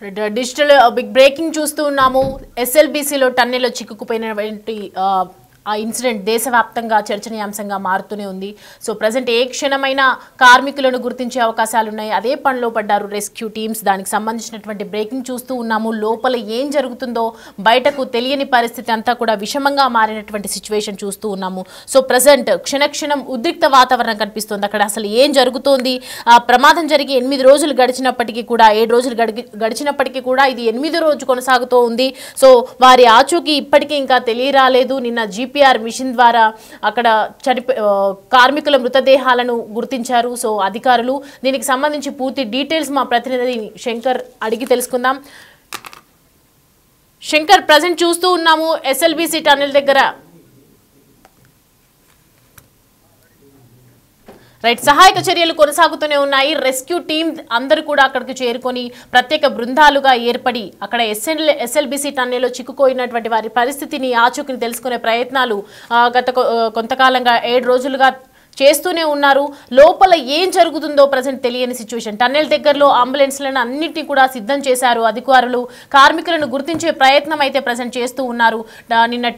Digital big breaking చూస్తూ ఉన్నాము. ఎస్ఎల్బీసీలో టన్నెల్లో చిక్కుకుపోయినటువంటి ఆ ఇన్సిడెంట్ దేశవ్యాప్తంగా చర్చనీయాంశంగా మారుతూనే ఉంది. సో ప్రజెంట్ ఏ క్షణమైన కార్మికులను గుర్తించే అవకాశాలు ఉన్నాయి. అదే పనిలో పడ్డారు రెస్క్యూ టీమ్స్. దానికి సంబంధించినటువంటి బ్రేకింగ్ చూస్తూ ఉన్నాము. లోపల ఏం జరుగుతుందో బయటకు తెలియని పరిస్థితి అంతా కూడా విషమంగా మారినటువంటి సిచ్యువేషన్ చూస్తూ ఉన్నాము. సో ప్రజెంట్ క్షణక్షణం ఉద్రిక్త వాతావరణం కనిపిస్తుంది. అక్కడ అసలు ఏం జరుగుతోంది? ఆ ప్రమాదం జరిగి 8 రోజులు గడిచినప్పటికీ కూడా 7 రోజులు గడిచినప్పటికీ కూడా ఇది 8వ రోజు కొనసాగుతూ ఉంది. సో వారి ఆచూకీ ఇప్పటికీ ఇంకా తెలియరాలేదు. నిన్న జీపీఆర్ మిషన్ ద్వారా అక్కడ కార్మికుల మృతదేహాలను గుర్తించారు సో అధికారులు. దీనికి సంబంధించి పూర్తి డీటెయిల్స్ మా ప్రతినిధి శంకర్ అడిగి తెలుసుకుందాం. శంకర్, ప్రజెంట్ చూస్తూ ఉన్నాము ఎస్ఎల్బీసీ టన్నెల్ దగ్గర సహాయక చర్యలు కొనసాగుతూనే ఉన్నాయి. రెస్క్యూ టీమ్ అందరూ కూడా అక్కడికి చేరుకొని ప్రత్యేక బృందాలుగా ఏర్పడి అక్కడ ఎస్ఎల్బీసీ టన్నెల్లో చిక్కుకోయినటువంటి వారి పరిస్థితిని ఆచూకీని తెలుసుకునే ప్రయత్నాలు గత కొంతకాలంగా 7 రోజులుగా చేస్తూనే ఉన్నారు. లోపల ఏం జరుగుతుందో ప్రజెంట్ తెలియని సిచ్యువేషన్. టన్నెల్ దగ్గరలో అంబులెన్స్లను అన్నిటినీ కూడా సిద్ధం చేశారు అధికారులు. కార్మికులను గుర్తించే ప్రయత్నం అయితే ప్రజెంట్ చేస్తూ ఉన్నారు. నిన్న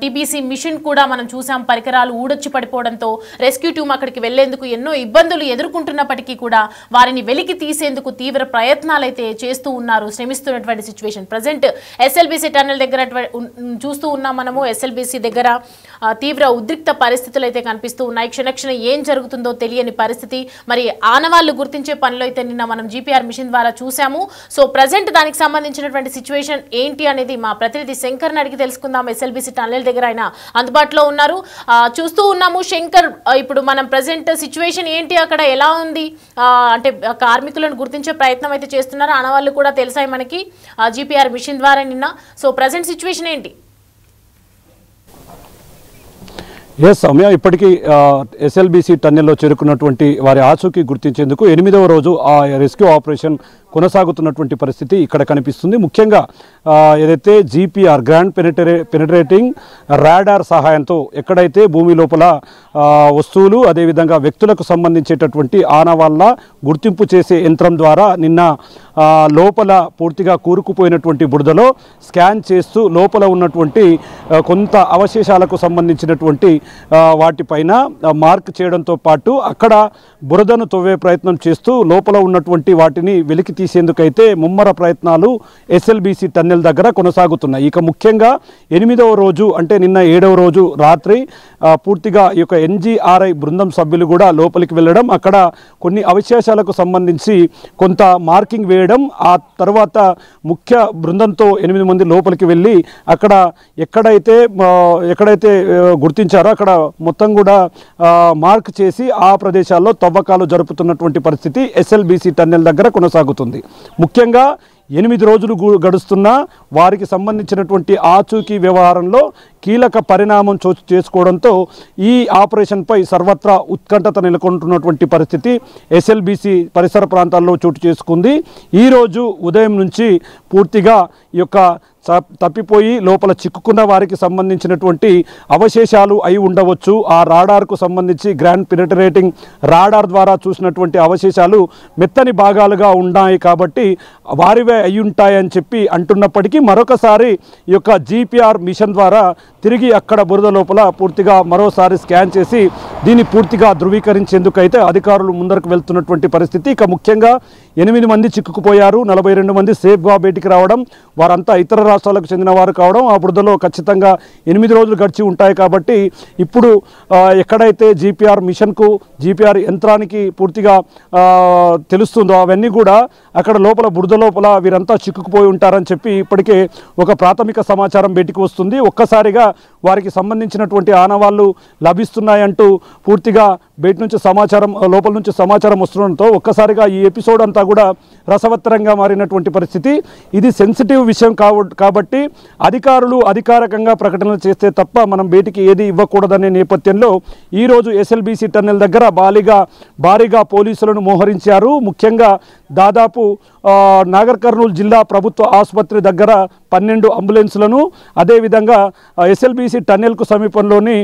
టీబీసీ మిషన్ కూడా మనం చూసాం. పరికరాలు ఊడొచ్చి పడిపోవడంతో రెస్క్యూ టీమ్ అక్కడికి వెళ్లేందుకు ఎన్నో ఇబ్బందులు ఎదుర్కొంటున్నప్పటికీ కూడా వారిని వెలికి తీసేందుకు తీవ్ర ప్రయత్నాలు అయితే చేస్తూ ఉన్నారు, శ్రమిస్తున్నటువంటి సిచ్యువేషన్. ప్రజెంట్ ఎస్ఎల్బీసీ టన్నెల్ దగ్గర చూస్తూ ఉన్నాం మనము. ఎస్ఎల్బీసీ దగ్గర తీవ్ర ఉద్రిక్త పరిస్థితులు అయితే కనిపిస్తూ ఉన్నాయి. క్షణక్షణ ఏం జరుగుతుందో తెలియని పరిస్థితి. మరి ఆనవాళ్లు గుర్తించే పనిలో అయితే నిన్న మనం జీపీఆర్ మిషన్ ద్వారా చూసాము. సో ప్రజెంట్ దానికి సంబంధించినటువంటి సిచ్యువేషన్ ఏంటి అనేది మా ప్రతినిధి శంకర్ని అడిగి తెలుసుకుందాం. ఎస్ఎల్బీసీ టన్నెల్ దగ్గర ఆయన అందుబాటులో ఉన్నారు. చూస్తూ ఉన్నాము శంకర్, ఇప్పుడు మనం ప్రజెంట్ సిచ్యువేషన్ ఏంటి, అక్కడ ఎలా ఉంది? అంటే కార్మికులను గుర్తించే ప్రయత్నం అయితే చేస్తున్నారు. ఆనవాళ్లు కూడా తెలిసాయి మనకి జీపీఆర్ మిషన్ ద్వారా నిన్న. సో ప్రజెంట్ సిచ్యువేషన్ ఏంటి? సౌమ్య, ఇప్పటికీ ఎస్ఎల్బీసీ టన్నెల్లో చేరుకున్నటువంటి వారి ఆచూకీ గుర్తించేందుకు 8వ రోజు ఆ రెస్క్యూ ఆపరేషన్ కొనసాగుతున్నటువంటి పరిస్థితి ఇక్కడ కనిపిస్తుంది. ముఖ్యంగా ఏదైతే జీపీఆర్ గ్రాండ్ పెనిట్రేటింగ్ రాడార్ సహాయంతో ఎక్కడైతే భూమి లోపల వస్తువులు అదేవిధంగా వ్యక్తులకు సంబంధించేటటువంటి ఆనవాళ్ళ గుర్తింపు చేసే యంత్రం ద్వారా నిన్న లోపల పూర్తిగా కూరుకుపోయినటువంటి బురదలో స్కాన్ చేస్తూ లోపల ఉన్నటువంటి కొంత అవశేషాలకు సంబంధించినటువంటి వాటిపైన మార్క్ చేయడంతో పాటు అక్కడ బురదను తవ్వే ప్రయత్నం చేస్తూ లోపల ఉన్నటువంటి వాటిని వెలికి తీసేందుకైతే ముమ్మర ప్రయత్నాలు ఎస్ఎల్బీసీ టన్నెల్ దగ్గర కొనసాగుతున్నాయి. ఇక ముఖ్యంగా 8వ రోజు అంటే నిన్న 7వ రోజు రాత్రి పూర్తిగా ఈ యొక్క ఎన్జీఆర్ఐ బృందం సభ్యులు కూడా లోపలికి వెళ్ళడం, అక్కడ కొన్ని అవశేషాలకు సంబంధించి కొంత మార్కింగ్ వేయడం, ఆ తర్వాత ముఖ్య బృందంతో 8 మంది లోపలికి వెళ్ళి అక్కడ ఎక్కడైతే గుర్తించారో అక్కడ మొత్తం కూడా మార్క్ చేసి ఆ ప్రదేశాల్లో తవ్వకాలు జరుపుతున్నటువంటి పరిస్థితి ఎస్ఎల్బీసీ టన్నెల్ దగ్గర కొనసాగుతుంది. ముఖ్యంగా 8 రోజులు గడుస్తున్నా వారికి సంబంధించినటువంటి ఆచూకీ వ్యవహారంలో కీలక పరిణామం చేసుకోవడంతో ఈ ఆపరేషన్పై సర్వత్రా ఉత్కంఠత నెలకొంటున్నటువంటి పరిస్థితి ఎస్ఎల్బీసీ పరిసర ప్రాంతాల్లో చోటు చేసుకుంది. ఈరోజు ఉదయం నుంచి పూర్తిగా ఈ యొక్క తప్పిపోయి లోపల చిక్కుకున్న వారికి సంబంధించినటువంటి అవశేషాలు అయి ఉండవచ్చు. ఆ రాడార్కు సంబంధించి గ్రాండ్ పెనిట్రేటింగ్ రాడార్ ద్వారా చూసినటువంటి అవశేషాలు మెత్తని భాగాలుగా ఉన్నాయి కాబట్టి వారివే అయి ఉంటాయని చెప్పి అంటున్నప్పటికీ మరొకసారి ఈ యొక్క జీపీఆర్ మిషన్ ద్వారా తిరిగి అక్కడ బురద లోపల పూర్తిగా మరోసారి స్కాన్ చేసి దీన్ని పూర్తిగా ధృవీకరించేందుకైతే అధికారులు ముందరకు వెళ్తున్నటువంటి పరిస్థితి. ఇక ముఖ్యంగా 8 మంది చిక్కుకుపోయారు, 42 మంది సేఫ్గా బయటికి రావడం, వారంతా ఇతర రాష్ట్రాలకు చెందిన వారు కావడం, ఆ బురదలో ఖచ్చితంగా 8 రోజులు గడిచి ఉంటాయి కాబట్టి ఇప్పుడు ఎక్కడైతే జీపీఆర్ మిషన్కు జీపీఆర్ యంత్రానికి పూర్తిగా తెలుస్తుందో అవన్నీ కూడా అక్కడ లోపల బురద లోపల వీరంతా చిక్కుకుపోయి ఉంటారని చెప్పి ఇప్పటికే ఒక ప్రాథమిక సమాచారం బయటికి వస్తుంది. ఒక్కసారిగా వారికి సంబంధించినటువంటి ఆనవాళ్లు లభిస్తున్నాయంటూ పూర్తిగా బయట నుంచి లోపల నుంచి సమాచారం వస్తుండడంతో ఒక్కసారిగా ఈ ఎపిసోడ్ అంతా కూడా రసవత్తరంగా మారినటువంటి పరిస్థితి. ఇది సెన్సిటివ్ విషయం కాబట్టి అధికారులు అధికారికంగా ప్రకటనలు చేస్తే తప్ప మనం బయటికి ఏది ఇవ్వకూడదనే నేపథ్యంలో ఈరోజు ఎస్ఎల్బీసీ టన్నెల్ దగ్గర భారీగా పోలీసులను మోహరించారు. ముఖ్యంగా దాదాపు నాగర్ కర్నూలు జిల్లా ప్రభుత్వ ఆసుపత్రి దగ్గర 12 అంబులెన్స్లను, అదేవిధంగా ఎస్ఎల్బీసీ టన్నెల్కు సమీపంలోని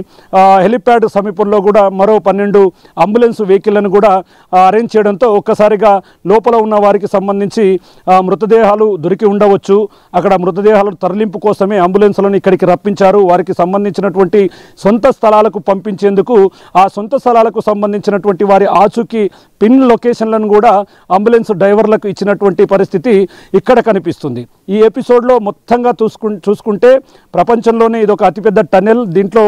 హెలిప్యాడ్ సమీపంలో కూడా మరో 12 అంబులెన్స్ వెహికల్లను కూడా అరేంజ్ చేయడంతో ఒక్కసారిగా లోపల ఉన్న వారికి సంబంధించి మృతదేహాలు దొరికి ఉండవచ్చు. అక్కడ మృతదేహాలు తరలింపు కోసమే అంబులెన్స్లను ఇక్కడికి రప్పించారు. వారికి సంబంధించినటువంటి సొంత స్థలాలకు పంపించేందుకు ఆ సొంత స్థలాలకు సంబంధించినటువంటి వారి ఆచూకీ పిన్ లొకేషన్లను కూడా అంబులెన్స్ డ్రైవర్లకు ఇచ్చినటువంటి పరిస్థితి ఇక్కడ కనిపిస్తుంది. ఈ ఎపిసోడ్లో మొత్తంగా చూసుకుంటే ప్రపంచంలోనే ఇది ఒక అతిపెద్ద టన్నెల్. దీంట్లో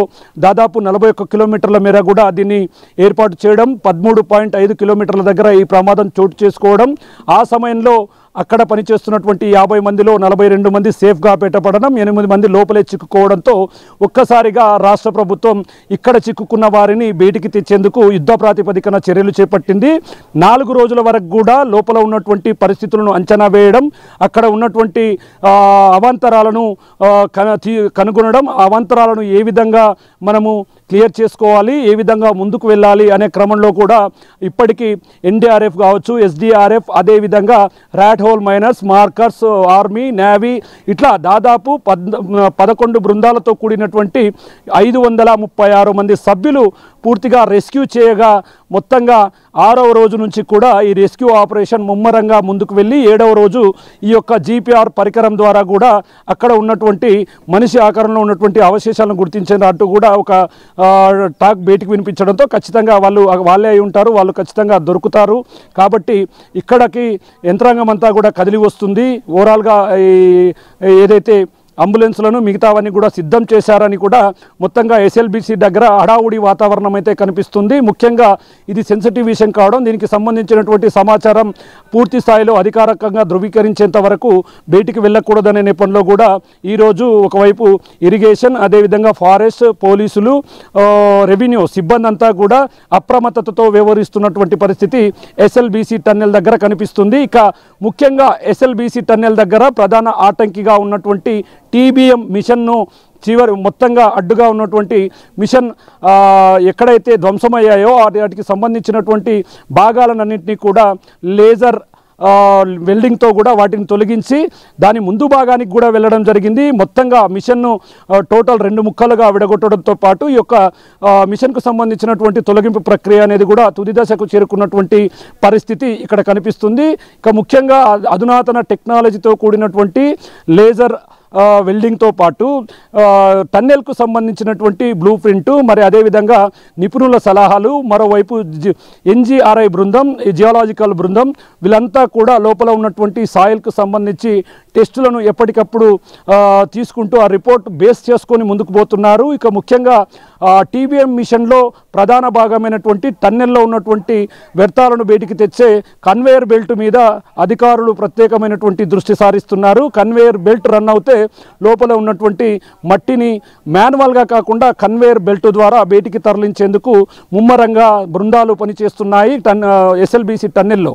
దాదాపు 41 కిలోమీటర్ల మేర కూడా దీన్ని ఏర్పాటు చేయడం, 13.5 కిలోమీటర్ల దగ్గర ఈ ప్రమాదం చోటు చేసుకోవడం, ఆ సమయంలో అక్కడ పనిచేస్తున్నటువంటి 50 మందిలో 42 మంది సేఫ్గా పెట్టబడడం, 8 మంది లోపలే చిక్కుకోవడంతో ఒక్కసారిగా రాష్ట్ర ప్రభుత్వం ఇక్కడ చిక్కుకున్న వారిని బయటికి తెచ్చేందుకు యుద్ధ ప్రాతిపదికన చర్యలు చేపట్టింది. 4 రోజుల వరకు కూడా లోపల ఉన్నటువంటి పరిస్థితులను అంచనా వేయడం, అక్కడ ఉన్నటువంటి అవాంతరాలను కనుగొనడం, అవాంతరాలను ఏ విధంగా మనము క్లియర్ చేసుకోవాలి, ఏ విధంగా ముందుకు వెళ్ళాలి అనే క్రమంలో కూడా ఇప్పటికీ ఎన్డీఆర్ఎఫ్ కావచ్చు, ఎస్డీఆర్ఎఫ్, అదేవిధంగా rat hole miners, markers, army, navy ఇట్లా దాదాపు 11 బృందాలతో కూడినటువంటి 536 మంది సభ్యులు పూర్తిగా రెస్క్యూ చేయగా మొత్తంగా 6వ రోజు నుంచి కూడా ఈ రెస్క్యూ ఆపరేషన్ ముమ్మరంగా ముందుకు వెళ్ళి 7వ రోజు ఈ యొక్క జీపీఆర్ పరికరం ద్వారా కూడా అక్కడ ఉన్నటువంటి మనిషి ఆకారంలో ఉన్నటువంటి అవశేషాలను గుర్తించినట్టు కూడా ఒక టాక్ బయటికి వినిపించడంతో ఖచ్చితంగా వాళ్ళే అయి ఉంటారు, వాళ్ళు ఖచ్చితంగా దొరుకుతారు. కాబట్టి ఇక్కడికి యంత్రాంగం అంతా కూడా కదిలి వస్తుంది. ఓవరాల్గా ఏదైతే అంబులెన్స్లను మిగతావన్నీ కూడా సిద్ధం చేశారని కూడా మొత్తంగా ఎస్ఎల్బీసీ దగ్గర హడావుడి వాతావరణం అయితే కనిపిస్తుంది. ముఖ్యంగా ఇది సెన్సిటివ్ విషయం కావడం, దీనికి సంబంధించినటువంటి సమాచారం పూర్తి స్థాయిలో అధికారికంగా ధృవీకరించేంత వరకు బయటికి వెళ్ళకూడదనే నేపథ్యంలో కూడా ఈరోజు ఒకవైపు ఇరిగేషన్, అదేవిధంగా ఫారెస్ట్, పోలీసులు, రెవెన్యూ సిబ్బంది అంతా కూడా అప్రమత్తతతో వ్యవహరిస్తున్నటువంటి పరిస్థితి ఎస్ఎల్బీసీ టన్నెల్ దగ్గర కనిపిస్తుంది. ఇక ముఖ్యంగా ఎస్ఎల్బీసీ టన్నెల్ దగ్గర ప్రధాన ఆటంకిగా ఉన్నటువంటి టీబీఎం మిషన్ను మొత్తంగా అడ్డుగా ఉన్నటువంటి మిషన్ ఎక్కడైతే ధ్వంసమయ్యాయో వాటికి సంబంధించినటువంటి భాగాలన్నింటినీ కూడా లేజర్ వెల్డింగ్తో కూడా వాటిని తొలగించి దాని ముందు భాగానికి కూడా వెళ్ళడం జరిగింది. మొత్తంగా మిషన్ను టోటల్ 2 ముక్కలుగా విడగొట్టడంతో పాటు ఈ యొక్క మిషన్కు సంబంధించినటువంటి తొలగింపు ప్రక్రియ అనేది కూడా తుది దశకు చేరుకున్నటువంటి పరిస్థితి ఇక్కడ కనిపిస్తుంది. ఇక ముఖ్యంగా అధునాతన టెక్నాలజీతో కూడినటువంటి లేజర్ వెల్డింగ్తో పాటు టన్నెల్కు సంబంధించినటువంటి బ్లూ ప్రింట్, మరి అదేవిధంగా నిపుణుల సలహాలు, మరోవైపు ఎన్జీఆర్ఐ బృందం, జియాలజికల్ బృందం వీళ్ళంతా కూడా లోపల ఉన్నటువంటి సాయిల్కు సంబంధించి టెస్టులను ఎప్పటికప్పుడు తీసుకుంటూ ఆ రిపోర్ట్ బేస్ చేసుకొని ముందుకు పోతున్నారు. ఇక ముఖ్యంగా టీబీఎం మిషన్లో ప్రధాన భాగమైనటువంటి టన్నెల్లో ఉన్నటువంటి వ్యర్థాలను బయటికి తెచ్చే కన్వేయర్ బెల్ట్ మీద అధికారులు ప్రత్యేకమైనటువంటి దృష్టి సారిస్తున్నారు. కన్వేయర్ బెల్ట్ రన్ అవుతే లోపల ఉన్నటువంటి మట్టిని మాన్యువల్గా కాకుండా కన్వేయర్ బెల్ట్ ద్వారా బయటికి తరలించేందుకు ముమ్మరంగా బృందాలు పనిచేస్తున్నాయి ఎస్ఎల్బీసీ టన్నెల్లో.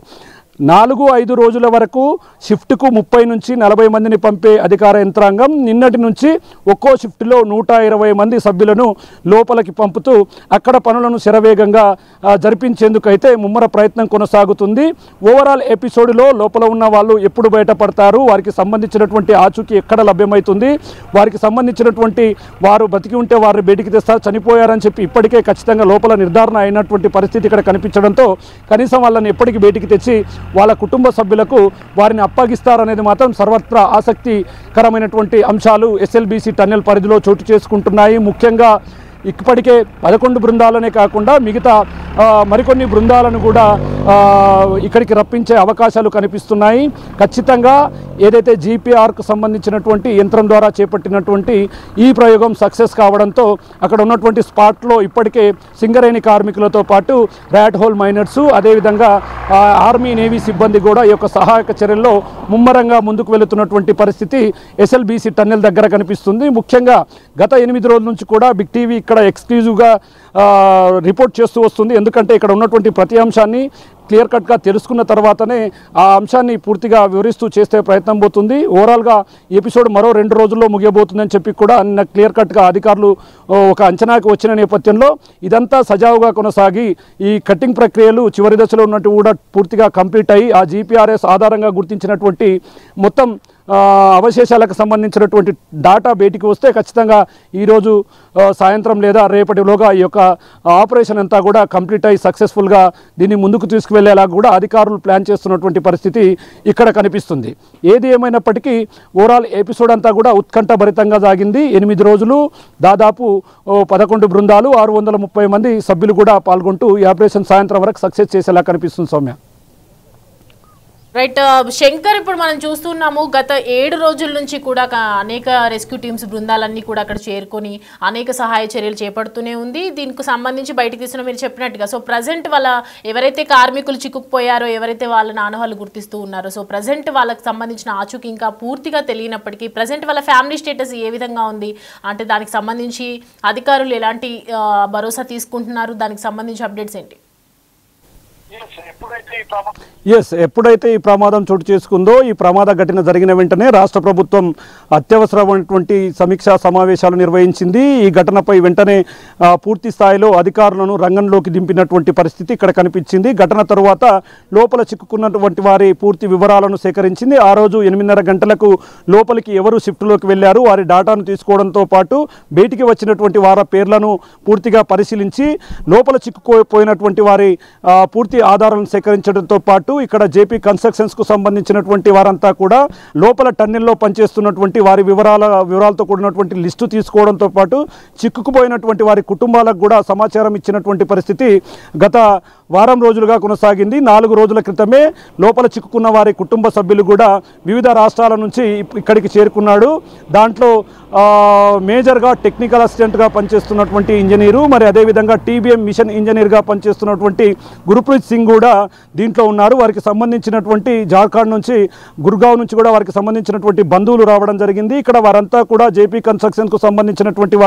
4-5 రోజుల వరకు షిఫ్ట్కు 30 నుంచి 40 మందిని పంపే అధికార యంత్రాంగం నిన్నటి నుంచి ఒక్కో షిఫ్ట్లో 120 మంది సభ్యులను లోపలికి పంపుతూ అక్కడ పనులను శరవేగంగా జరిపించేందుకైతే ముమ్మర ప్రయత్నం కొనసాగుతుంది. ఓవరాల్ ఎపిసోడ్లో లోపల ఉన్న వాళ్ళు ఎప్పుడు బయటపడతారు, వారికి సంబంధించినటువంటి ఆచూకీ ఎక్కడ లభ్యమవుతుంది, వారికి సంబంధించినటువంటి వారు బతికి ఉంటే వారిని బయటికి తెస్తారు, చనిపోయారని చెప్పి ఇప్పటికే ఖచ్చితంగా లోపల నిర్ధారణ అయినటువంటి పరిస్థితి ఇక్కడ కనిపించడంతో కనీసం వాళ్ళని ఎప్పటికీ బయటికి తెచ్చి వాళ్ళ కుటుంబ సభ్యులకు వారిని అప్పగిస్తారనేది మాత్రం సర్వత్రా ఆసక్తికరమైనటువంటి అంశాలు ఎస్ఎల్బీసీ టన్నెల్ పరిధిలో చోటు చేసుకుంటున్నాయి. ముఖ్యంగా ఇప్పటికే 11 బృందాలనే కాకుండా మిగతా మరికొన్ని బృందాలను కూడా ఇక్కడికి రప్పించే అవకాశాలు కనిపిస్తున్నాయి. ఖచ్చితంగా ఏదైతే జీపీఆర్కు సంబంధించినటువంటి యంత్రం ద్వారా చేపట్టినటువంటి ఈ ప్రయోగం సక్సెస్ కావడంతో అక్కడ ఉన్నటువంటి స్పాట్లో ఇప్పటికే సింగరేణి కార్మికులతో పాటు ర్యాట్ హోల్ మైనర్సు, అదేవిధంగా ఆర్మీ, నేవీ సిబ్బంది కూడా ఈ యొక్క సహాయక చర్యల్లో ముమ్మరంగా ముందుకు వెళుతున్నటువంటి పరిస్థితి ఎస్ఎల్బీసీ టన్నెల్ దగ్గర కనిపిస్తుంది. ముఖ్యంగా గత 8 రోజుల నుంచి కూడా బిగ్ టీవీ ఇక్కడ ఎక్స్క్లూజివ్గా రిపోర్ట్ చేస్తూ వస్తుంది. ఎందుకంటే ఇక్కడ ఉన్నటువంటి ప్రతి అంశాన్ని క్లియర్ కట్గా తెలుసుకున్న తర్వాతనే ఆ అంశాన్ని పూర్తిగా వివరిస్తూ చేసే ప్రయత్నం పోతుంది. ఓవరాల్గా ఎపిసోడ్ మరో 2 రోజుల్లో ముగియబోతుందని చెప్పి కూడా నిన్న క్లియర్ కట్గా అధికారులు ఒక అంచనాకు వచ్చిన నేపథ్యంలో ఇదంతా సజావుగా కొనసాగి ఈ కట్టింగ్ ప్రక్రియలు చివరి దశలో ఉన్నట్టు కూడా పూర్తిగా కంప్లీట్ అయ్యి ఆ జీపీఆర్ఎస్ ఆధారంగా గుర్తించినటువంటి మొత్తం అవశేషాలకు సంబంధించినటువంటి డాటా బయటికి వస్తే ఖచ్చితంగా ఈరోజు సాయంత్రం లేదా రేపటిలోగా ఈ యొక్క ఆపరేషన్ అంతా కూడా కంప్లీట్ అయ్యి సక్సెస్ఫుల్గా దీన్ని ముందుకు తీసుకువెళ్లేలా కూడా అధికారులు ప్లాన్ చేస్తున్నటువంటి పరిస్థితి ఇక్కడ కనిపిస్తుంది. ఏది ఏమైనప్పటికీ ఓవరాల్ ఎపిసోడ్ అంతా కూడా ఉత్కంఠభరితంగా సాగింది. 8 రోజులు దాదాపు 11 బృందాలు 630 మంది సభ్యులు కూడా పాల్గొంటూ ఈ ఆపరేషన్ సాయంత్రం వరకు సక్సెస్ చేసేలా కనిపిస్తుంది. సౌమ్య రైట్ శంకర్, ఇప్పుడు మనం చూస్తున్నాము గత 7 రోజుల నుంచి కూడా అనేక రెస్క్యూ టీమ్స్ బృందాలన్నీ కూడా అక్కడ చేరుకొని అనేక సహాయ చర్యలు చేపడుతూనే ఉంది. దీనికి సంబంధించి బయటకు తీసిన మీరు చెప్పినట్టుగా సో ప్రజెంట్ వాళ్ళ ఎవరైతే కార్మికులు చిక్కుకుపోయారో, ఎవరైతే వాళ్ళ నాన్నవాళ్ళు గుర్తిస్తూ ఉన్నారో, సో ప్రజెంట్ వాళ్ళకి సంబంధించిన ఆచూకీ ఇంకా పూర్తిగా తెలియనప్పటికీ ప్రజెంట్ వాళ్ళ ఫ్యామిలీ స్టేటస్ ఏ విధంగా ఉంది అంటే దానికి సంబంధించి అధికారులు ఎలాంటి భరోసా తీసుకుంటున్నారు, దానికి సంబంధించి అప్డేట్స్ ఏంటి? ఎప్పుడైతే ఈ ప్రమాదం చోటు చేసుకుందో, ఈ ప్రమాద ఘటన జరిగిన వెంటనే రాష్ట్ర ప్రభుత్వం అత్యవసరమైనటువంటి సమీక్షా సమావేశాలు నిర్వహించింది. ఈ ఘటనపై వెంటనే పూర్తి స్థాయిలో అధికారులను రంగంలోకి దింపినటువంటి పరిస్థితి ఇక్కడ కనిపించింది. ఘటన తరువాత లోపల చిక్కుకున్నటువంటి వారి పూర్తి వివరాలను సేకరించింది. ఆ రోజు 8:30 గంటలకు లోపలికి ఎవరు షిఫ్ట్లోకి వెళ్ళారు, వారి డాటాను తీసుకోవడంతో పాటు బయటికి వచ్చినటువంటి వారి పేర్లను పూర్తిగా పరిశీలించి లోపల చిక్కుపోయినటువంటి వారి పూర్తి ఆధారాలను సేకరించడంతో పాటు ఇక్కడ జేపీ కన్స్ట్రక్షన్స్కు సంబంధించినటువంటి వారంతా కూడా లోపల టన్నెల్లో పనిచేస్తున్నటువంటి వారి వివరాలతో కూడినటువంటి లిస్టు తీసుకోవడంతో పాటు చిక్కుకుపోయినటువంటి వారి కుటుంబాలకు కూడా సమాచారం ఇచ్చినటువంటి పరిస్థితి గత వారం రోజులుగా కొనసాగింది. 4 రోజుల క్రితమే లోపల చిక్కుకున్న వారి కుటుంబ సభ్యులు కూడా వివిధ రాష్ట్రాల నుంచి ఇక్కడికి చేరుకున్నాడు. దాంట్లో మేజర్గా టెక్నికల్ అసిస్టెంట్గా పనిచేస్తున్నటువంటి ఇంజనీరు, మరి అదేవిధంగా టీబీఎం మిషన్ ఇంజనీర్గా పనిచేస్తున్నటువంటి గురుప్రీత్ సింగ్ కూడా దీంట్లో ఉన్నారు. వారికి సంబంధించినటువంటి జార్ఖండ్ నుంచి, గుర్గావ్ నుంచి కూడా వారికి సంబంధించినటువంటి బంధువులు రావడం జరిగింది. ఇక్కడ వారంతా కూడా జేపీ కన్స్ట్రక్షన్కు సంబంధించినటువంటి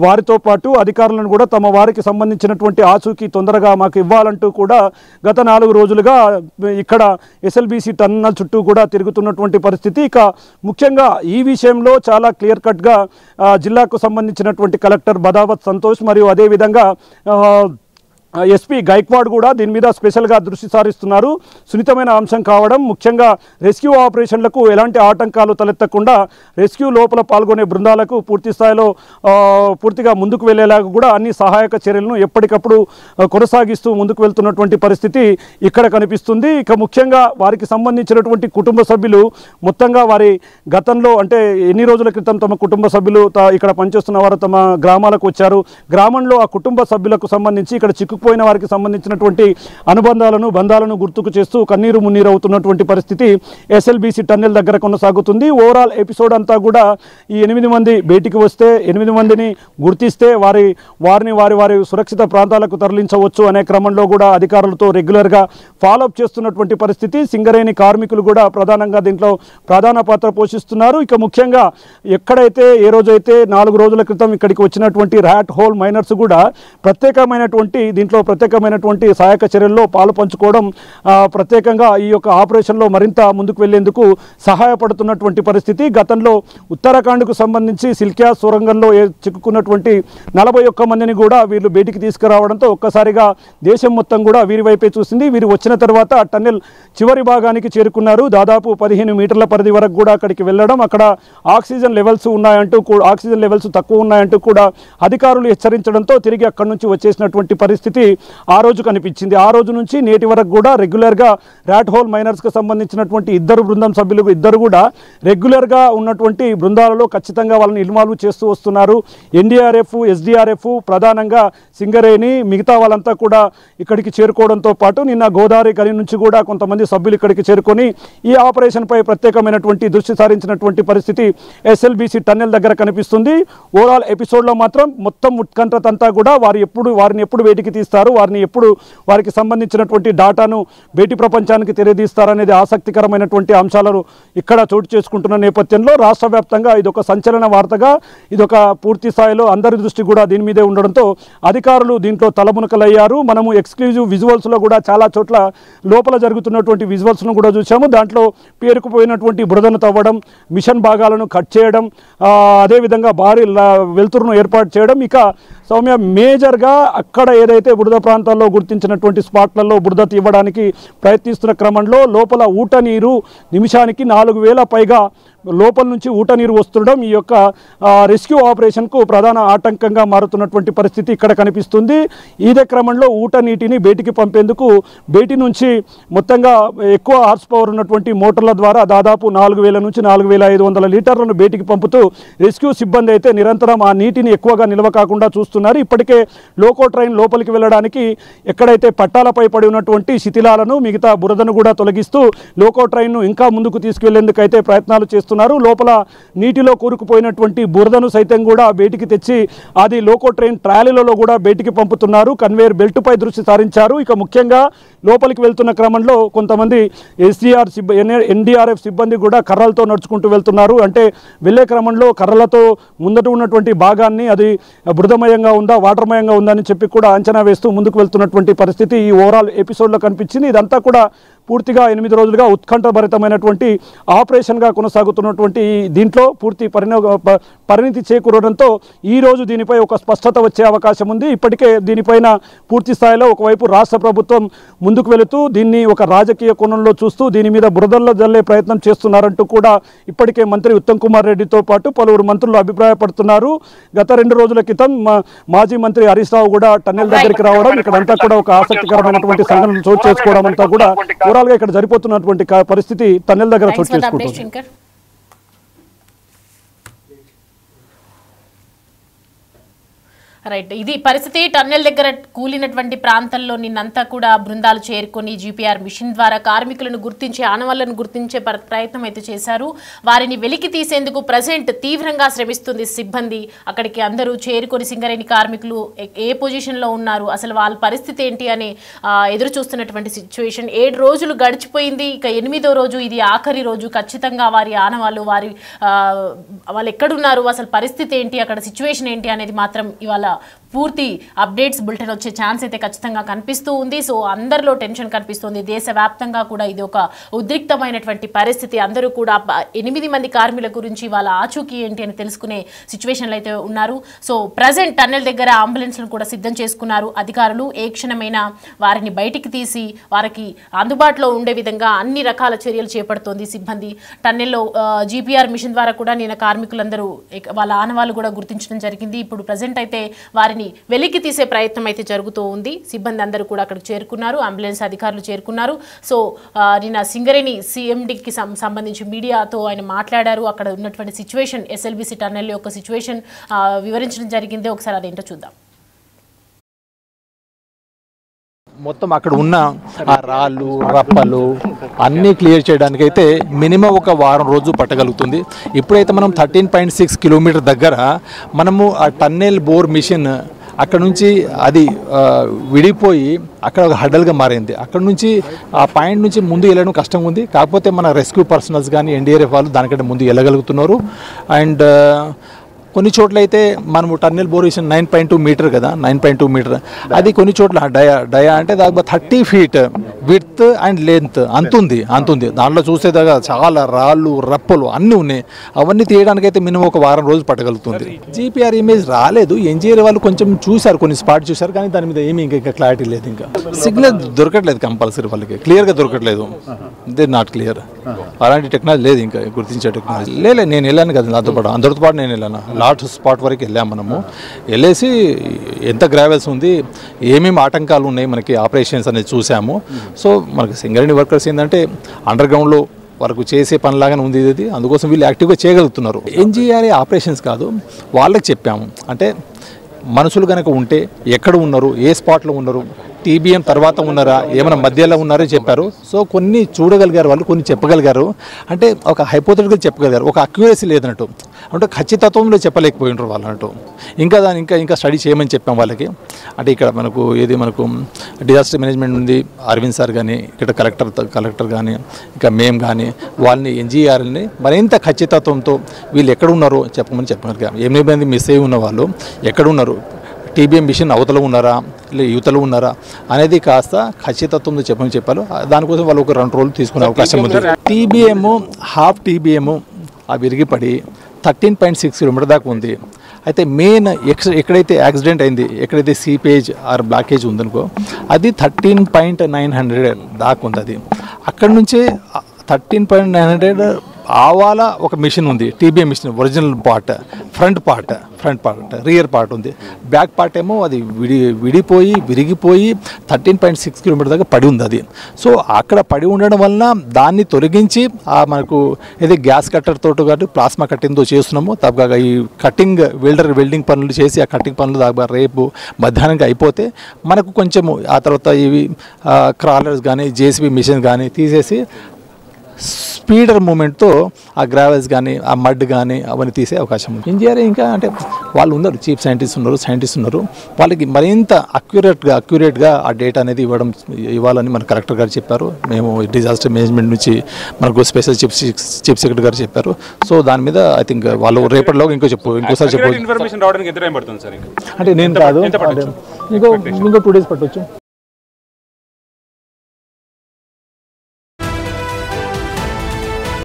వారితో పాటు అధికారులను కూడా తమ వారికి సంబంధించినటువంటి ఆచూకీ తొందరగా మాకు ఇవ్వాలంటూ కూడా గత 4 రోజులుగా ఇక్కడ ఎస్ఎల్బీసీ టన్నల్ చుట్టూ కూడా తిరుగుతున్నటువంటి పరిస్థితి. ఇక ముఖ్యంగా ఈ విషయంలో చాలా క్లియర్ కట్గా జిల్లాకు సంబంధించినటువంటి కలెక్టర్ బదావత్ సంతోష్ మరియు అదేవిధంగా ఎస్పీ గైక్వాడ్ కూడా దీని మీద స్పెషల్గా దృష్టి సారిస్తున్నారు. సున్నితమైన అంశం కావడం, ముఖ్యంగా రెస్క్యూ ఆపరేషన్లకు ఎలాంటి ఆటంకాలు తలెత్తకుండా రెస్క్యూ లోపల పాల్గొనే బృందాలకు పూర్తి స్థాయిలో పూర్తిగా ముందుకు వెళ్ళేలాగా కూడా అన్ని సహాయక చర్యలను ఎప్పటికప్పుడు కొనసాగిస్తూ ముందుకు వెళ్తున్నటువంటి పరిస్థితి ఇక్కడ కనిపిస్తుంది. ఇక ముఖ్యంగా వారికి సంబంధించినటువంటి కుటుంబ సభ్యులు మొత్తంగా వారి గతంలో అంటే ఎన్ని రోజుల క్రితం తమ కుటుంబ సభ్యులు ఇక్కడ పనిచేస్తున్న వారు తమ గ్రామాలకు వచ్చారు. గ్రామంలో ఆ కుటుంబ సభ్యులకు సంబంధించి ఇక్కడ చిక్కుపోయిన వారికి సంబంధించినటువంటి బంధాలను గుర్తుకు చేస్తూ కన్నీరు మున్నీరు అవుతున్నటువంటి పరిస్థితి ఎస్ఎల్బీసీ టన్నెల్ దగ్గర కొనసాగుతుంది. ఓవరాల్ ఎపిసోడ్ అంతా కూడా ఈ 8 మంది బయటికి వస్తే 8 మందిని గుర్తిస్తే వారిని వారి సురక్షిత ప్రాంతాలకు తరలించవచ్చు అనే క్రమంలో కూడా అధికారులతో రెగ్యులర్గా ఫాలోఅప్ చేస్తున్నటువంటి పరిస్థితి. సింగరేణి కార్మికులు కూడా ప్రధానంగా దీంట్లో ప్రధాన పాత్ర పోషిస్తున్నారు. ఇక ముఖ్యంగా ఎక్కడైతే ఏ రోజైతే 4 రోజుల క్రితం ఇక్కడికి వచ్చినటువంటి ర్యాట్ హోల్ మైనర్స్ కూడా ప్రత్యేకమైనటువంటి సహాయక చర్యల్లో పాలు పంచుకోవడం ప్రత్యేకంగా ఈ యొక్క ఆపరేషన్లో మరింత ముందుకు వెళ్లేందుకు సహాయపడుతున్నటువంటి పరిస్థితి. గతంలో ఉత్తరాఖండ్కు సంబంధించి సిల్క్యా సొరంగంలో చిక్కుకున్నటువంటి 41 మందిని కూడా వీళ్ళు బయటికి తీసుకురావడంతో ఒక్కసారిగా దేశం మొత్తం కూడా వీరి వైపే చూసింది. వీరు వచ్చిన తర్వాత టన్నెల్ చివరి భాగానికి చేరుకున్నారు. దాదాపు 15 మీటర్ల పరిధి వరకు కూడా అక్కడికి వెళ్ళడం, అక్కడ ఆక్సిజన్ లెవెల్స్ తక్కువ ఉన్నాయంటూ కూడా అధికారులు హెచ్చరించడంతో తిరిగి అక్కడి నుంచి వచ్చేసినటువంటి పరిస్థితి ఆ రోజు కనిపించింది. ఆ రోజు నుంచి నేటి వరకు కూడా రెగ్యులర్గా ర్యాట్ హోల్ మైనర్స్కి సంబంధించినటువంటి బృందం సభ్యులు ఇద్దరు కూడా రెగ్యులర్గా ఉన్నటువంటి బృందాలలో ఖచ్చితంగా వాళ్ళని ఇన్వాల్వ్ చేస్తూ వస్తున్నారు. ఎన్డీఆర్ఎఫ్, ఎస్డీఆర్ఎఫ్, ప్రధానంగా సింగరేణి, మిగతా వాళ్ళంతా కూడా ఇక్కడికి చేరుకోవడంతో పాటు నిన్న గోదావరి గని నుంచి కూడా కొంతమంది సభ్యులు ఇక్కడికి చేరుకొని ఈ ఆపరేషన్పై ప్రత్యేకమైనటువంటి దృష్టి సారించినటువంటి పరిస్థితి ఎస్ఎల్బీసీ టన్నెల్ దగ్గర కనిపిస్తుంది. ఓవరాల్ ఎపిసోడ్లో మాత్రం మొత్తం ఉత్కంఠతంతా కూడా వారిని ఎప్పుడు బయటికి తీస్తారు, చేస్తారు, వారిని ఎప్పుడు వారికి సంబంధించినటువంటి డాటాను బయటి ప్రపంచానికి తెలియజేస్తారనేది ఆసక్తికరమైనటువంటి అంశాలను ఇక్కడ చోటు చేసుకుంటున్న నేపథ్యంలో రాష్ట్ర వ్యాప్తంగా ఇదొక సంచలన వార్తగా, ఇదొక పూర్తి స్థాయిలో అందరి దృష్టి కూడా దీని మీదే ఉండడంతో అధికారులు దీంట్లో తలమునకలయ్యారు. మనము ఎక్స్క్లూజివ్ విజువల్స్లో కూడా చాలా చోట్ల లోపల జరుగుతున్నటువంటి విజువల్స్ను కూడా చూసాము. దాంట్లో పేరుకుపోయినటువంటి బురదను తవ్వడం, మిషన్ భాగాలను కట్ చేయడం, అదేవిధంగా భారీ వెలుతురును ఏర్పాటు చేయడం. ఇక సౌమ్య మేజర్గా అక్కడ ఏదైతే బురద ప్రాంతాల్లో గుర్తించినటువంటి స్పాట్లలో బురద తీయడానికి ప్రయత్నిస్తున్న క్రమంలో లోపల ఊట నీరు నిమిషానికి 4000 పైగా లోపల నుంచి ఊట నీరు వస్తుండడం ఈ యొక్క రెస్క్యూ ఆపరేషన్కు ప్రధాన ఆటంకంగా మారుతున్నటువంటి పరిస్థితి ఇక్కడ కనిపిస్తుంది. ఇదే క్రమంలో ఊట నీటిని బయటికి పంపేందుకు బయటి నుంచి మొత్తంగా ఎక్కువ హార్స్ పవర్ ఉన్నటువంటి మోటార్ల ద్వారా దాదాపు 4000 నుంచి 4500 లీటర్లను బయటికి పంపుతూ రెస్క్యూ సిబ్బంది అయితే నిరంతరం ఆ నీటిని ఎక్కువగా నిల్వ కాకుండా చూస్తున్నారు. ఇప్పటికే లోకో ట్రైన్ లోపలికి వెళ్ళడానికి ఎక్కడైతే పట్టాలపై పడి ఉన్నటువంటి శిథిలాలను, మిగతా బురదను కూడా తొలగిస్తూ లోకో ట్రైన్ను ఇంకా ముందుకు తీసుకువెళ్లేందుకైతే ప్రయత్నాలు చేస్తున్నారు. లోపల నీటిలో కూరుకుపోయినటువంటి బురదను సైతం కూడా బయటికి తెచ్చి అది లోకో ట్రైన్ ట్రాలీలలో కూడా బయటికి పంపుతున్నారు. కన్వేయర్ బెల్ట్పై దృష్టి సారించారు. ఇక ముఖ్యంగా లోపలికి వెళ్తున్న క్రమంలో కొంతమంది ఎన్డీఆర్ఎఫ్ సిబ్బంది కూడా కర్రలతో నడుచుకుంటూ వెళ్తున్నారు. అంటే వెళ్లే క్రమంలో కర్రలతో ముందట ఉన్నటువంటి భాగాన్ని అది బురదమయంగా ఉందా, వాటర్మయంగా ఉందా అని చెప్పి కూడా అంచనా వేస్తూ ముందుకు వెళ్తున్నటువంటి పరిస్థితి ఈ ఓవరాల్ ఎపిసోడ్లో కనిపించింది. ఇదంతా కూడా పూర్తిగా 8 రోజులుగా ఉత్కంఠభరితమైనటువంటి ఆపరేషన్గా కొనసాగుతున్నటువంటి దీంట్లో పూర్తి పరిణితి చేకూరడంతో ఈరోజు దీనిపై ఒక స్పష్టత వచ్చే అవకాశం ఉంది. ఇప్పటికే దీనిపైన పూర్తి స్థాయిలో ఒకవైపు రాష్ట్ర ప్రభుత్వం ముందుకు వెళుతూ దీన్ని ఒక రాజకీయ కోణంలో చూస్తూ దీని మీద బురదల్లో జల్లే ప్రయత్నం చేస్తున్నారంటూ కూడా ఇప్పటికే మంత్రి ఉత్తమ్ కుమార్ రెడ్డితో పాటు పలువురు మంత్రులు అభిప్రాయపడుతున్నారు. గత 2 రోజుల క్రితం మాజీ మంత్రి హరీష్ రావు కూడా టన్నెల్ దగ్గరికి రావడం, ఇక్కడంతా కూడా ఒక ఆసక్తికరమైనటువంటి సంఘటనలు చోటు చేసుకోవడం అంతా కూడా ఓవరాల్ గా ఇక్కడ జరిపోతున్నటువంటి పరిస్థితి టన్నెల్ దగ్గర చోటు చేసుకుంటుంది. రైట్, ఇది పరిస్థితి. టన్నెల్ దగ్గర కూలినటువంటి ప్రాంతంలో నిన్నంతా కూడా బృందాలు చేరుకొని జీపీఆర్ మిషన్ ద్వారా కార్మికులను గుర్తించే, ఆనవాళ్లను గుర్తించే ప్రయత్నం అయితే చేశారు. వారిని వెలికి తీసేందుకు ప్రజెంట్ తీవ్రంగా శ్రమిస్తుంది సిబ్బంది. అక్కడికి అందరూ చేరుకొని సింగరేణి కార్మికులు ఏ పొజిషన్లో ఉన్నారు, అసలు వాళ్ళ పరిస్థితి ఏంటి అని ఎదురు చూస్తున్నటువంటి సిచ్యువేషన్. 7 రోజులు గడిచిపోయింది. ఇక 8వ రోజు, ఇది ఆఖరి రోజు. ఖచ్చితంగా వారి ఆనవాళ్ళు, వాళ్ళు ఎక్కడున్నారు, అసలు పరిస్థితి ఏంటి, అక్కడ సిచ్యువేషన్ ఏంటి అనేది మాత్రం ఇవాళ పూర్తి అప్డేట్స్ బులెటిన్ వచ్చే ఛాన్స్ అయితే ఖచ్చితంగా కనిపిస్తూ ఉంది. సో అందరిలో టెన్షన్ కనిపిస్తుంది. దేశవ్యాప్తంగా కూడా ఇది ఒక ఉద్రిక్తమైనటువంటి పరిస్థితి. అందరూ కూడా 8 మంది కార్మికుల గురించి వాళ్ళ ఆచూకీ ఏంటి అని తెలుసుకునే సిచ్యువేషన్లు అయితే ఉన్నారు. సో ప్రజెంట్ టన్నెల్ దగ్గర అంబులెన్స్లను కూడా సిద్ధం చేసుకున్నారు అధికారులు. ఏ క్షణమైనా వారిని బయటికి తీసి వారికి అందుబాటులో ఉండే విధంగా అన్ని రకాల చర్యలు చేపడుతోంది సిబ్బంది. టన్నెల్లో జీపీఆర్ మిషన్ ద్వారా కూడా నిన్న కార్మికులందరూ వాళ్ళ ఆనవాళ్ళు కూడా గుర్తించడం జరిగింది. ఇప్పుడు ప్రజెంట్ అయితే వారిని వెలికి తీసే ప్రయత్నం అయితే జరుగుతూ ఉంది. సిబ్బంది అందరూ కూడా అక్కడికి చేరుకున్నారు, అంబులెన్స్ అధికారులు చేరుకున్నారు. సో నిన్న సింగరేణి సీఎండీకి సంబంధించి మీడియాతో ఆయన మాట్లాడారు. అక్కడ ఉన్నటువంటి సిచ్యువేషన్, ఎస్ఎల్బీసీ టన్నెల్ యొక్క సిచ్యువేషన్ వివరించడం జరిగింది. ఒకసారి అదేంటో చూద్దాం. మొత్తం అక్కడ ఉన్న ఆ రాళ్ళు, రప్పలు అన్నీ క్లియర్ చేయడానికి అయితే మినిమం ఒక వారం రోజు పట్టగలుగుతుంది. ఇప్పుడైతే మనం 13.6 కిలోమీటర్ దగ్గర మనము ఆ టన్నెల్ బోర్ మిషన్ అక్కడ నుంచి అది విడిపోయి అక్కడ ఒక హడల్గా మారింది. అక్కడ నుంచి ఆ పాయింట్ నుంచి ముందు వెళ్ళడం కష్టంగా ఉంది. కాకపోతే మన రెస్క్యూ పర్సనల్స్ కానీ ఎన్డీఆర్ఎఫ్ వాళ్ళు దానికంటే ముందు వెళ్ళగలుగుతున్నారు. అండ్ కొన్ని చోట్ల అయితే మనము టన్నెల్ బోరేషన్ 9.2 మీటర్ కదా, 9.2 మీటర్ అది కొన్ని చోట్ల డయా అంటే దాదాపు 30 ఫీట్ విడ్త్ అండ్ లెంత్ అంతుంది. దాంట్లో చూసేదాకా చాలా రాళ్ళు, రప్పలు అన్నీ ఉన్నాయి. అవన్నీ తీయడానికి అయితే మినిమం ఒక వారం రోజులు పట్టగలుగుతుంది. జీపీఆర్ ఇమేజ్ రాలేదు. ఎన్జీఆర్ వాళ్ళు కొంచెం చూశారు, కొన్ని స్పాట్ చూశారు, కానీ దాని మీద ఏమీ ఇంకా క్లారిటీ లేదు. ఇంకా సిగ్నల్ దొరకట్లేదు, కంపల్సరీ వాళ్ళకి క్లియర్గా దొరకట్లేదు. They not clear. అలాంటి టెక్నాలజీ లేదు ఇంకా గుర్తించే టెక్నాలజీ. లేదు, నేను వెళ్ళాను కదా, నాతో పాటు అందరితో పాటు నేను వెళ్ళాను. లాస్ట్ స్పాట్ వరకు వెళ్ళాము. మనము వెళ్ళేసి ఎంత గ్రావెల్స్ ఉంది, ఏమేమి ఆటంకాలు ఉన్నాయి మనకి ఆపరేషన్స్ అనేది చూసాము. సో మనకి సింగరేణి వర్కర్స్ ఏంటంటే అండర్ గ్రౌండ్లో వరకు చేసే పనిలాగానే ఉంది ఇది. అందుకోసం వీళ్ళు యాక్టివ్గా చేయగలుగుతున్నారు. ఎన్జీఆర్ఏ ఆపరేషన్స్ కాదు, వాళ్ళకి చెప్పాము. అంటే మనుషులు కనుక ఉంటే ఎక్కడ ఉన్నారు, ఏ స్పాట్లో ఉన్నారు, TBM తర్వాత ఉన్నారా, ఏమైనా మధ్యలో ఉన్నారో చెప్పారు. సో కొన్ని చూడగలిగారు వాళ్ళు, కొన్ని చెప్పగలిగారు. అంటే ఒక హైపోథెటికల్ చెప్పగలిగారు, ఒక అక్యురసీ లేదన్నట్టు, అంటే ఖచ్చితత్వంలో చెప్పలేకపోయినారు వాళ్ళు అన్నట్టు. ఇంకా దాన్ని ఇంకా స్టడీ చేయమని చెప్పాం వాళ్ళకి. అంటే ఇక్కడ మనకు డిజాస్టర్ మేనేజ్మెంట్ ఉంది, అరవింద్ సార్ కానీ, ఇక్కడ కలెక్టర్ కానీ, ఇంకా మేము కానీ వాళ్ళని NGRని మరింత ఖచ్చితత్వంతో వీళ్ళు ఎక్కడ ఉన్నారో చెప్పమని చెప్పగలిగాం. 8 మంది మిస్ అయ్యి ఉన్న వాళ్ళు ఎక్కడ ఉన్నారు, TBM మిషన్ అవతల ఉన్నారా లేదా యువతలో ఉన్నారా అనేది కాస్త ఖచ్చితత్వంతో చెప్పారు. దానికోసం వాళ్ళు ఒక 2 రోజులు తీసుకునే అవకాశం ఉంది. TBM హాఫ్ TBM ఆ విరిగిపడి 13.6 కిలోమీటర్ దాకా ఉంది. అయితే మెయిన్ ఎక్కడైతే యాక్సిడెంట్ అయింది, ఎక్కడైతే సీపేజ్ ఆర్ బ్లాకేజ్ ఉందనుకో, అది 13.900 దాకా ఉంది. అది అక్కడి నుంచే 13.900 ఆవాల ఒక మిషన్ ఉంది, TBM machine original part, front part, rear part ఉంది. బ్యాక్ పార్ట్ ఏమో అది విడిపోయి విరిగిపోయి 13.6 కిలోమీటర్ దాకా పడి ఉంది అది. సో అక్కడ పడి ఉండడం వలన దాన్ని తొలగించి మనకు ఏది గ్యాస్ కట్టర్ తోటి కానీ ప్లాస్మా కట్టింగ్తో చేస్తున్నాము. తప్పగా ఈ కటింగ్ వెల్డింగ్ పనులు చేసి ఆ కటింగ్ పనులు దాకా రేపు మధ్యాహ్నంగా అయిపోతే మనకు కొంచెము ఆ తర్వాత ఇవి క్రాలర్స్ కానీ JCB మిషన్ కానీ తీసేసి స్పీడర్ మూమెంట్తో ఆ గ్రావెల్స్ కానీ ఆ మడ్ కానీ అవన్నీ తీసే అవకాశం ఉంది. ఇంజనీరింగ్ ఇంకా అంటే వాళ్ళు ఉన్నారు, చీఫ్ సైంటిస్ట్ ఉన్నారు, వాళ్ళకి మరింత అక్యురేట్గా ఆ డేటా అనేది ఇవ్వాలని మన కలెక్టర్ గారు చెప్పారు. మేము డిజాస్టర్ మేనేజ్మెంట్ నుంచి మనకు స్పెషల్ చీఫ్ సెక్రటరీ గారు చెప్పారు. సో దాని మీద ఐ థింక్ వాళ్ళు రేపటిలో ఇంకోసారి చెప్పారు. అంటే నేను కాదు, ఇంకో 2 days పట్టవచ్చు.